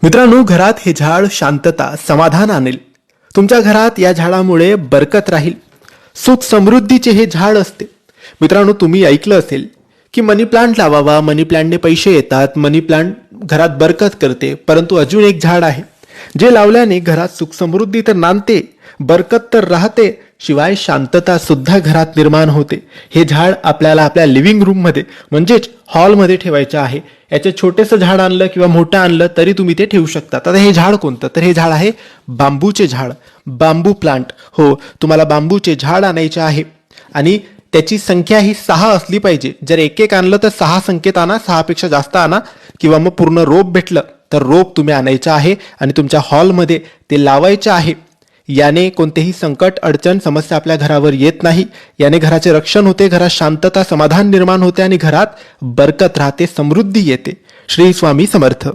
मित्रांनो, घरात हे झाड शांतता, समाधान आणेल. तुमच्या घरात या झाडामुळे बरकत राहील. सुख समृद्धीचे हे झाड असते. मित्रांनो, तुम्ही ऐकलं असेल की मनी प्लांट लावावा, मनी प्लांटने पैसे येतात, मनी प्लांट घरात बरकत करते. परंतु अजून एक झाड आहे जे लावल्याने घरात सुख समृद्धी तर नांदते, बरकत तर राहते, शिवाय शांतता सुद्धा घरात निर्माण होते. हे झाड आपल्याला आपल्या लिव्हिंग रूममध्ये म्हणजेच हॉलमध्ये ठेवायचे आहे. याचे छोटेसं झाड आणलं किंवा मोठं आणलं तरी तुम्ही ते ठेवू शकता. आता हे झाड कोणतं? तर हे झाड आहे बांबूचे झाड, बांबू प्लांट. हो, तुम्हाला बांबूचे झाड आणायचे आहे आणि त्याची संख्या ही 6 असली पाहिजे. जर एक आणलं तर 6 संख्येत आणा, 6 पेक्षा जास्त आणा, किंवा मग पूर्ण रोप भेटलं तर रोप तुम्ही आणायचं आहे आणि तुमच्या हॉलमध्ये ते लावायचे आहे. याने कोणतेही संकट, अडचण, समस्या आपल्या घरावर येत नाही. याने घराचे रक्षण होते, घरात शांतता, समाधान निर्माण होते आणि घरात बरकत राहते, समृद्धी येते. श्री स्वामी समर्थ.